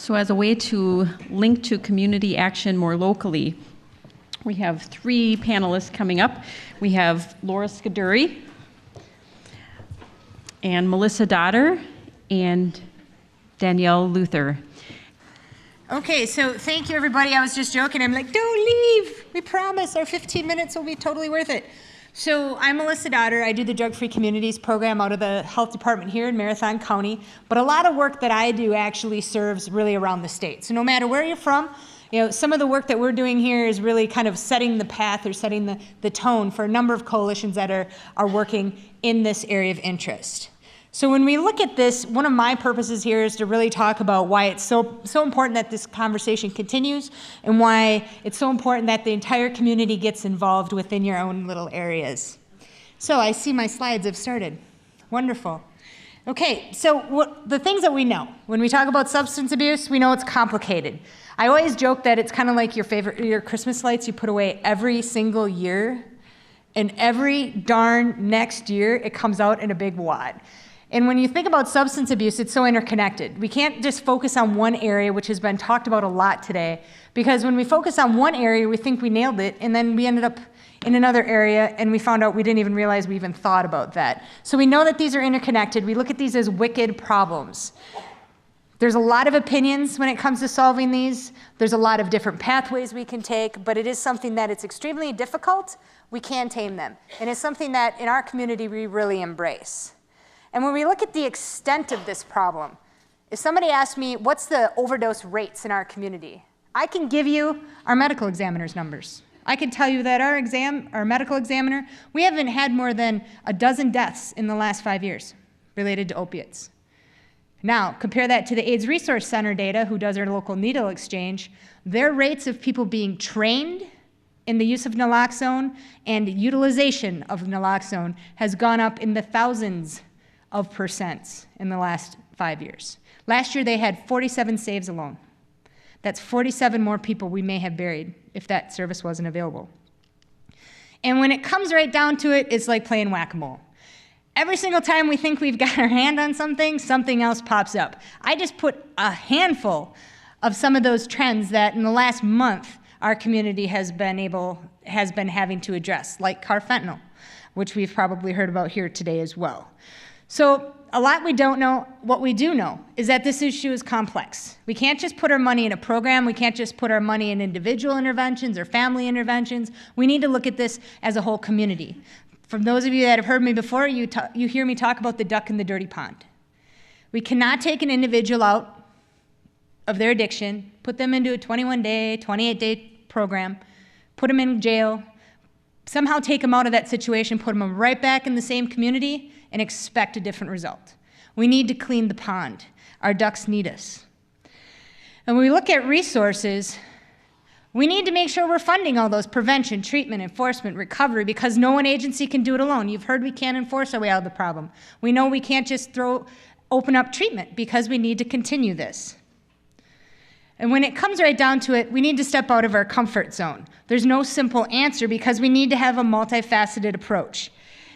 So as a way to link to community action more locally, we have 3 panelists coming up. We have Laura Scudiere, and Melissa Dotter, and Danielle Luther. Okay, so thank you everybody. I was just joking. I'm like, don't leave. We promise our 15 minutes will be totally worth it. So I'm Melissa Dotter. I do the Drug Free Communities program out of the health department here in Marathon County. But a lot of work that I do actually serves really around the state. So no matter where you're from, some of the work that we're doing here is really kind of setting the path or setting the tone for a number of coalitions that are working in this area of interest. So when we look at this, one of my purposes here is to really talk about why it's so important that this conversation continues and why it's so important that the entire community gets involved within your own little areas. So I see my slides have started. Wonderful. Okay, so the things that we know. When we talk about substance abuse, we know it's complicated. I always joke that it's kind of like your Christmas lights you put away every single year, and every darn next year it comes out in a big wad. And when you think about substance abuse, it's so interconnected. We can't just focus on one area, which has been talked about a lot today, because when we focus on one area, we think we nailed it, and then we ended up in another area, and we found out we didn't even realize we even thought about that. So we know that these are interconnected. We look at these as wicked problems. There's a lot of opinions when it comes to solving these. There's a lot of different pathways we can take, but it is something that it's extremely difficult. We can tame them. And it's something that in our community we really embrace. And when we look at the extent of this problem, if somebody asked me, what's the overdose rates in our community? I can give you our medical examiner's numbers. I can tell you that our medical examiner, we haven't had more than a dozen deaths in the last 5 years related to opiates. Now, compare that to the AIDS Resource Center data, who does our local needle exchange. Their rates of people being trained in the use of naloxone and utilization of naloxone has gone up in the thousands of percents in the last 5 years. Last year, they had 47 saves alone. That's 47 more people we may have buried if that service wasn't available. And when it comes right down to it, it's like playing whack-a-mole. Every single time we think we've got our hand on something, something else pops up. I just put a handful of some of those trends that in the last month our community has been having to address, like carfentanil, which we've probably heard about here today as well. So a lot we don't know. What we do know is that this issue is complex. We can't just put our money in a program. We can't just put our money in individual interventions or family interventions. We need to look at this as a whole community. From those of you that have heard me before, you hear me talk about the duck in the dirty pond. We cannot take an individual out of their addiction, put them into a 21-day, 28-day program, put them in jail, somehow take them out of that situation, put them right back in the same community, and expect a different result. We need to clean the pond. Our ducks need us. And when we look at resources, we need to make sure we're funding all those prevention, treatment, enforcement, recovery, because no one agency can do it alone. You've heard we can't enforce our way out of the problem. We know we can't just open up treatment because we need to continue this. And when it comes right down to it, we need to step out of our comfort zone. There's no simple answer because we need to have a multifaceted approach.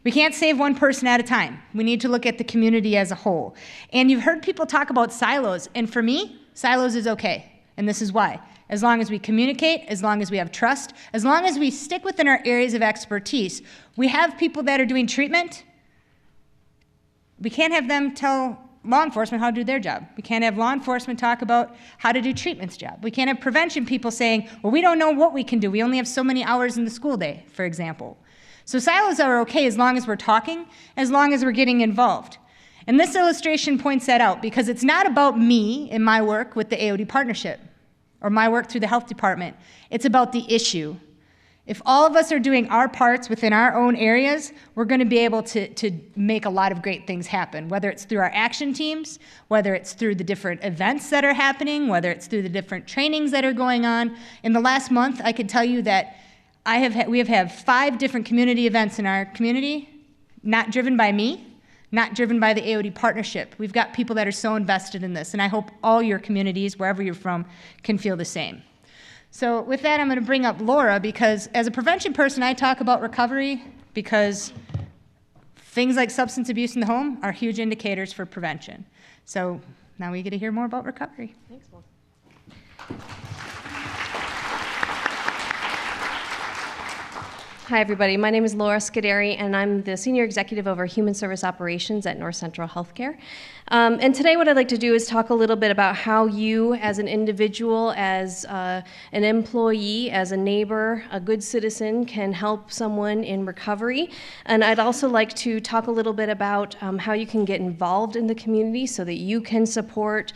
We can't save one person at a time. We need to look at the community as a whole. And you've heard people talk about silos, and for me, silos is okay, and this is why. As long as we communicate, as long as we have trust, as long as we stick within our areas of expertise, we have people that are doing treatment. We can't have them tell law enforcement how to do their job. We can't have law enforcement talk about how to do treatment's job. We can't have prevention people saying, well, we don't know what we can do. We only have so many hours in the school day, for example. So silos are okay as long as we're talking, as long as we're getting involved. And this illustration points that out because it's not about me and my work with the AOD partnership or my work through the health department. It's about the issue. If all of us are doing our parts within our own areas, we're going to be able to make a lot of great things happen, whether it's through our action teams, whether it's through the different events that are happening, whether it's through the different trainings that are going on. In the last month, I could tell you that we have had 5 different community events in our community, not driven by me, not driven by the AOD partnership. We've got people that are so invested in this, and I hope all your communities, wherever you're from, can feel the same. So with that, I'm going to bring up Laura, because as a prevention person, I talk about recovery because things like substance abuse in the home are huge indicators for prevention. So now we get to hear more about recovery. Thanks, Mom. Hi, everybody. My name is Laura Scudiere, and I'm the Senior Executive over Human Service Operations at North Central Healthcare. And today what I'd like to do is talk a little bit about how you, as an individual, as an employee, as a neighbor, a good citizen, can help someone in recovery. And I'd also like to talk a little bit about how you can get involved in the community so that you can support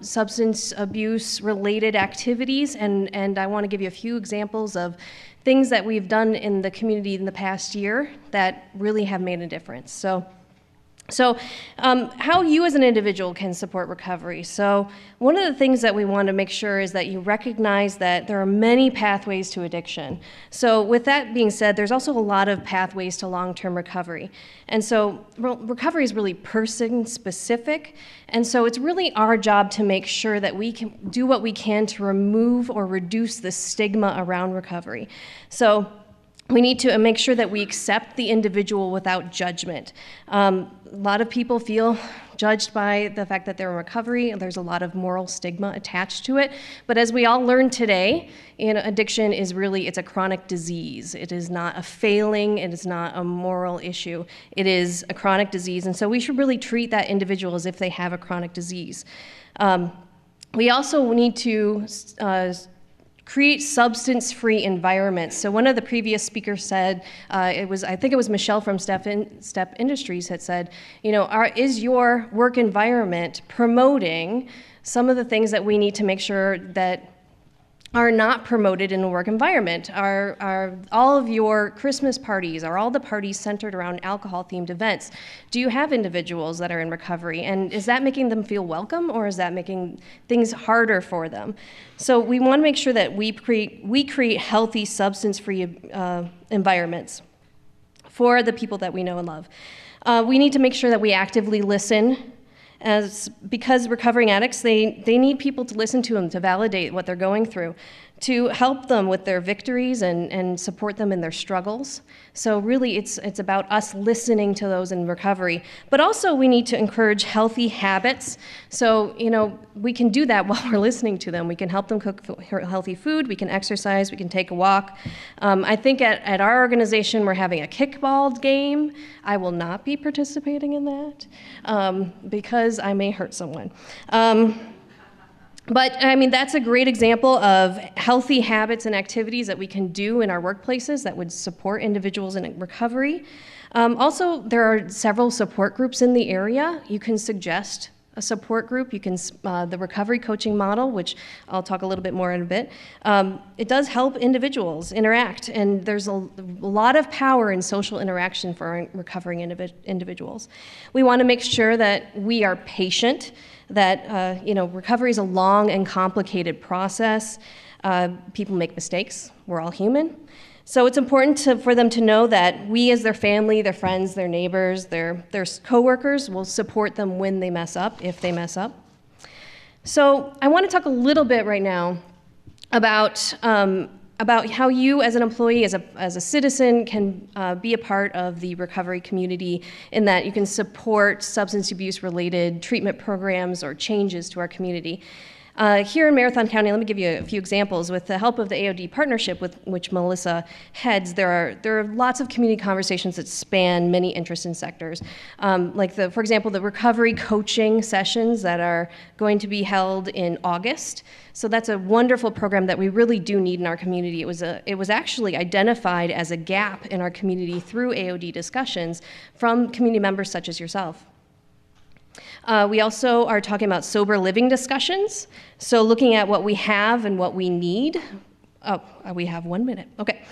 substance abuse-related activities. And I want to give you a few examples of things that we've done in the community in the past year that really have made a difference. So how you as an individual can support recovery. So one of the things that we want to make sure is that you recognize that there are many pathways to addiction. So with that being said, there's also a lot of pathways to long-term recovery. And so recovery is really person-specific. And so it's really our job to make sure that we can do what we can to remove or reduce the stigma around recovery. So we need to make sure that we accept the individual without judgment. A lot of people feel judged by the fact that they're in recovery, and there's a lot of moral stigma attached to it. But as we all learned today, addiction is really, it's a chronic disease. It is not a failing, it is not a moral issue. It is a chronic disease, and so we should really treat that individual as if they have a chronic disease. We also need to create substance-free environments. So one of the previous speakers said, I think it was Michelle from Step Industries had said, is your work environment promoting some of the things that we need to make sure that are not promoted in a work environment? Are all of your Christmas parties, are all the parties centered around alcohol-themed events? Do you have individuals that are in recovery? And is that making them feel welcome, or is that making things harder for them? So we want to make sure that we create healthy, substance-free environments for the people that we know and love. We need to make sure that we actively listen, because recovering addicts, they need people to listen to them, to validate what they're going through, to help them with their victories and support them in their struggles. So really it's about us listening to those in recovery. But also we need to encourage healthy habits. So, we can do that while we're listening to them. We can help them cook healthy food, we can exercise, we can take a walk. I think at our organization we're having a kickball game. I will not be participating in that because I may hurt someone. But that's a great example of healthy habits and activities that we can do in our workplaces that would support individuals in recovery. Also, there are several support groups in the area. You can suggest a support group. You can, the recovery coaching model, which I'll talk a little bit more in a bit, it does help individuals interact, and there's a lot of power in social interaction for our recovering individuals. We want to make sure that we are patient, that recovery is a long and complicated process. People make mistakes. We're all human. So it's important for them to know that we as their family, their friends, their neighbors, their coworkers will support them when they mess up, if they mess up. So I want to talk a little bit right now about how you as an employee, as a citizen, can be a part of the recovery community, in that you can support substance abuse-related treatment programs or changes to our community. Here in Marathon County, let me give you a few examples. With the help of the AOD partnership, with which Melissa heads, there are lots of community conversations that span many interests and sectors. For example, the recovery coaching sessions that are going to be held in August. So that's a wonderful program that we really do need in our community. It was actually identified as a gap in our community through AOD discussions from community members such as yourself. We also are talking about sober living discussions. So looking at what we have and what we need. Oh, we have 1 minute, okay.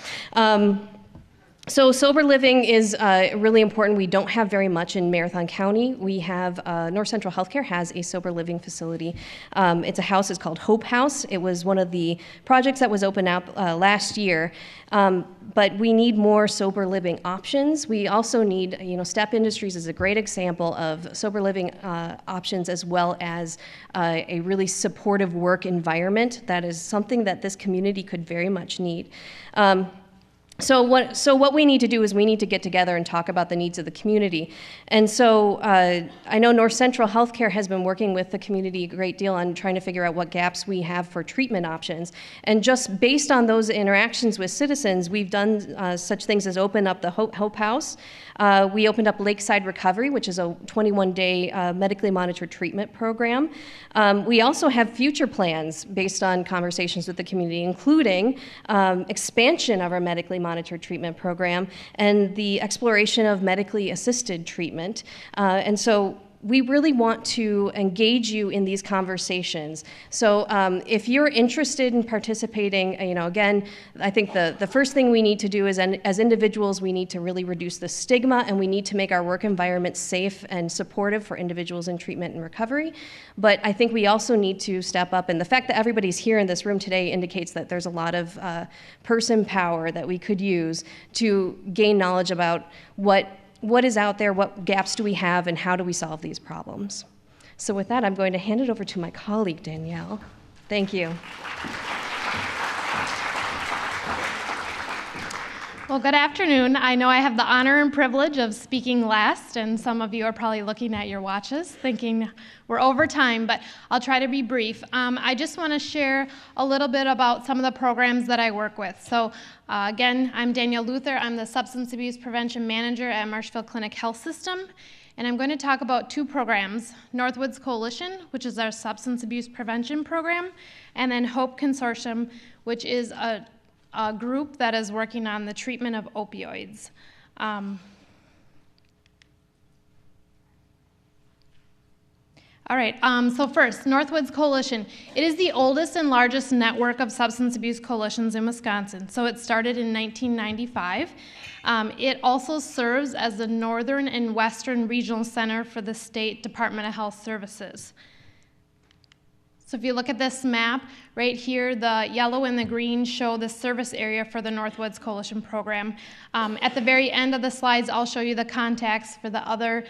So sober living is really important. We don't have very much in Marathon County. We have, North Central Healthcare has a sober living facility. It's a house, it's called Hope House. It was one of the projects that was opened up last year. But we need more sober living options. We also need, Step Industries is a great example of sober living options, as well as a really supportive work environment. That is something that this community could very much need. So what we need to do is we need to get together and talk about the needs of the community. And so I know North Central Healthcare has been working with the community a great deal on trying to figure out what gaps we have for treatment options. And just based on those interactions with citizens, we've done such things as open up the Hope House. We opened up Lakeside Recovery, which is a 21-day medically monitored treatment program. We also have future plans based on conversations with the community, including expansion of our medically monitored treatment program and the exploration of medically assisted treatment. And so we really want to engage you in these conversations. So if you're interested in participating, again, I think the first thing we need to do is, as individuals, we need to really reduce the stigma, and we need to make our work environment safe and supportive for individuals in treatment and recovery. But I think we also need to step up, and the fact that everybody's here in this room today indicates that there's a lot of person power that we could use to gain knowledge about what is out there, what gaps do we have, and how do we solve these problems. So with that, I'm going to hand it over to my colleague, Danielle. Thank you. Well, good afternoon. I know I have the honor and privilege of speaking last, and some of you are probably looking at your watches thinking we're over time, but I'll try to be brief. I just want to share a little bit about some of the programs that I work with. So again, I'm Danielle Luther. I'm the Substance Abuse Prevention Manager at Marshfield Clinic Health System, and I'm going to talk about two programs, Northwoods Coalition, which is our substance abuse prevention program, and then Hope Consortium, which is a group that is working on the treatment of opioids. All right, so first, Northwoods Coalition. It is the oldest and largest network of substance abuse coalitions in Wisconsin. So it started in 1995. It also serves as the Northern and Western Regional Center for the State Department of Health Services. So if you look at this map, right here, the yellow and the green show the service area for the Northwoods Coalition program. At the very end of the slides, I'll show you the contacts for the other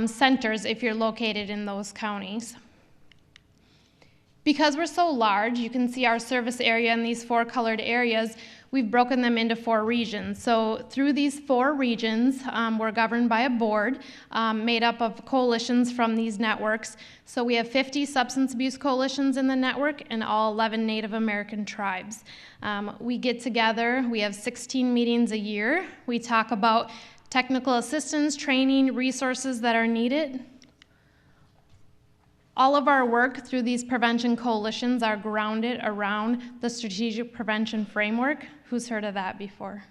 centers if you're located in those counties. Because we're so large, you can see our service area in these four colored areas. We've broken them into 4 regions. So through these 4 regions, we're governed by a board made up of coalitions from these networks. So we have 50 substance abuse coalitions in the network and all 11 Native American tribes. We get together, we have 16 meetings a year. We talk about technical assistance, training, resources that are needed. All of our work through these prevention coalitions are grounded around the Strategic Prevention Framework. Who's heard of that before?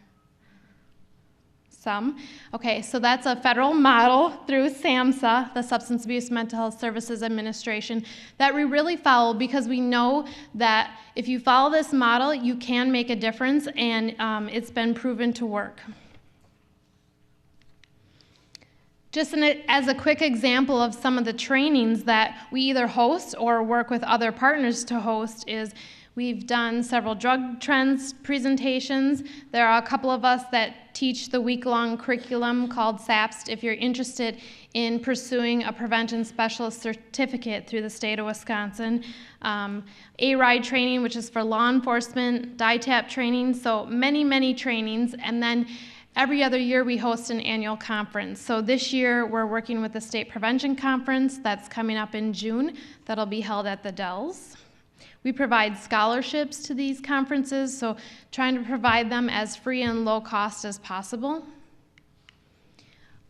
Some. Okay, so that's a federal model through SAMHSA, the Substance Abuse Mental Health Services Administration, that we really follow because we know that if you follow this model, you can make a difference, and it's been proven to work. Just as a quick example of some of the trainings that we either host or work with other partners to host is we've done several drug trends presentations. There are a couple of us that teach the week-long curriculum called SAPST if you're interested in pursuing a prevention specialist certificate through the state of Wisconsin. A-RIDE training, which is for law enforcement, DITAP training, so many, many trainings. And then every other year we host an annual conference. So this year we're working with the State Prevention Conference that's coming up in June. That'll be held at the Dells. We provide scholarships to these conferences, so trying to provide them as free and low cost as possible.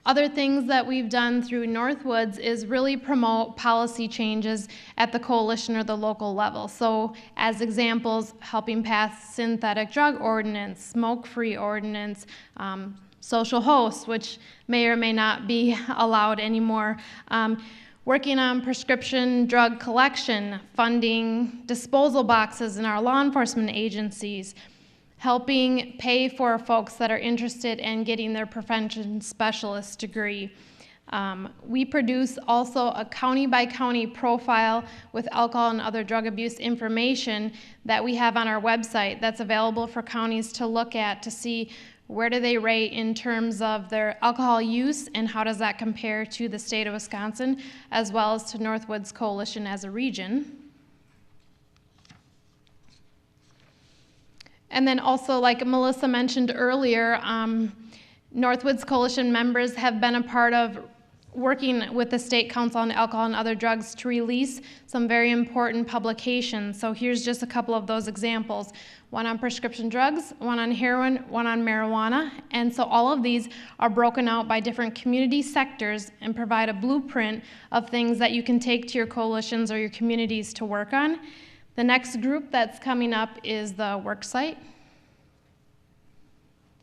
Other things that we've done through Northwoods is really promote policy changes at the coalition or the local level. So as examples, helping pass synthetic drug ordinance, smoke-free ordinance, social hosts, which may or may not be allowed anymore, working on prescription drug collection, funding disposal boxes in our law enforcement agencies, helping pay for folks that are interested in getting their prevention specialist degree. We produce also a county-by-county profile with alcohol and other drug abuse information that we have on our website that's available for counties to look at to see where do they rate in terms of their alcohol use and how does that compare to the state of Wisconsin as well as to Northwoods Coalition as a region. And then also, like Melissa mentioned earlier, Northwoods Coalition members have been a part of working with the State Council on Alcohol and Other Drugs to release some very important publications. So here's just a couple of those examples. One on prescription drugs, one on heroin, one on marijuana. And so all of these are broken out by different community sectors and provide a blueprint of things that you can take to your coalitions or your communities to work on. The next group that's coming up is the Worksite.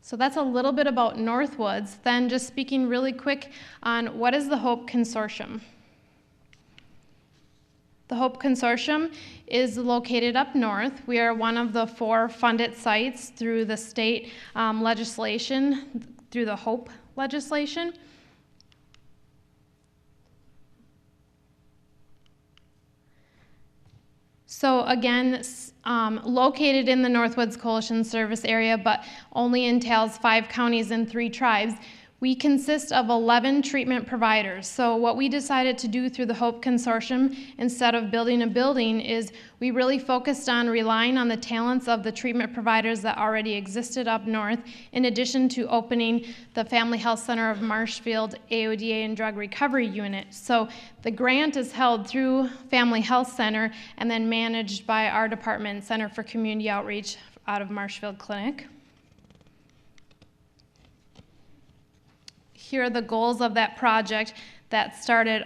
So that's a little bit about Northwoods. Then just speaking really quick on what is the HOPE Consortium. The HOPE Consortium is located up north. We are one of the 4 funded sites through the state legislation, through the HOPE legislation. So again, located in the Northwoods Coalition service area, but only entails 5 counties and 3 tribes. We consist of 11 treatment providers. So what we decided to do through the HOPE Consortium, instead of building a building, is we really focused on relying on the talents of the treatment providers that already existed up north, in addition to opening the Family Health Center of Marshfield AODA and Drug Recovery Unit. So the grant is held through Family Health Center and then managed by our department, Center for Community Outreach out of Marshfield Clinic. Here are the goals of that project that started,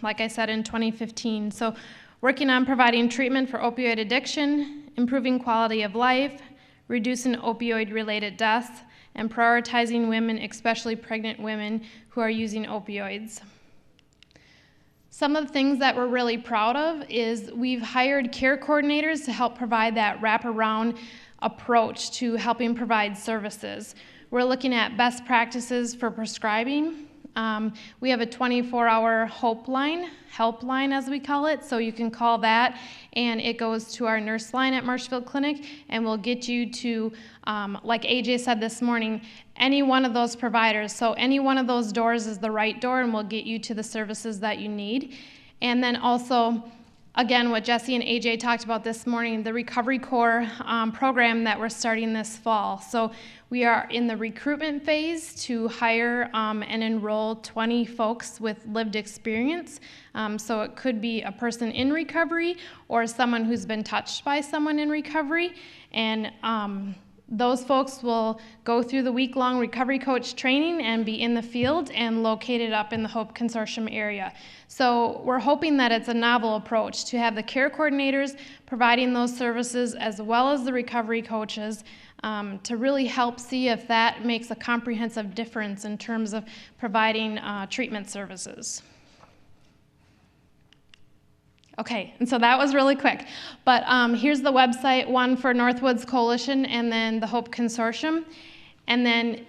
like I said, in 2015. So working on providing treatment for opioid addiction, improving quality of life, reducing opioid-related deaths, and prioritizing women, especially pregnant women who are using opioids. Some of the things that we're really proud of is we've hired care coordinators to help provide that wraparound approach to helping provide services. We're looking at best practices for prescribing. We have a 24-hour helpline as we call it, so you can call that and it goes to our nurse line at Marshfield Clinic and we'll get you to, like AJ said this morning, any one of those providers. So any one of those doors is the right door and we'll get you to the services that you need. And then also, again, what Jesse and AJ talked about this morning, the Recovery Corps program that we're starting this fall. So we are in the recruitment phase to hire and enroll 20 folks with lived experience. So it could be a person in recovery or someone who's been touched by someone in recovery. And those folks will go through the week-long recovery coach training and be in the field and located up in the HOPE Consortium area. So we're hoping that it's a novel approach to have the care coordinators providing those services as well as the recovery coaches to really help see if that makes a comprehensive difference in terms of providing treatment services. Okay, and so that was really quick. But here's the website, one for Northwoods Coalition and then the HOPE Consortium. And then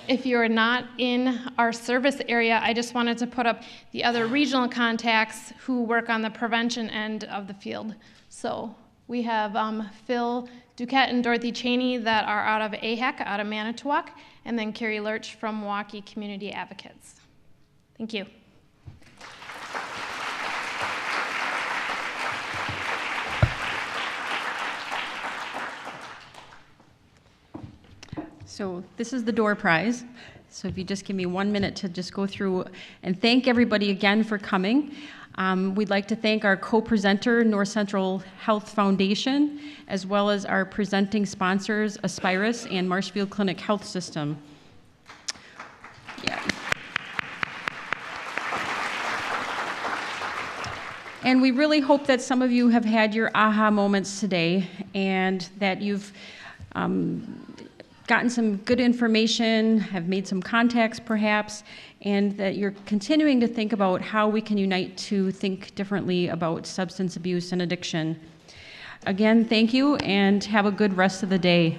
if you're not in our service area, I just wanted to put up the other regional contacts who work on the prevention end of the field. So we have Phil Duquette and Dorothy Cheney that are out of AHEC, out of Manitowoc, and then Carrie Lurch from Milwaukee Community Advocates. Thank you. So this is the door prize. So if you just give me 1 minute to just go through and thank everybody again for coming. We'd like to thank our co-presenter, North Central Health Foundation, as well as our presenting sponsors, Aspirus and Marshfield Clinic Health System. Yeah. And we really hope that some of you have had your aha moments today and that you've gotten some good information, have made some contacts perhaps, and that you're continuing to think about how we can unite to think differently about substance abuse and addiction. Again, thank you and have a good rest of the day.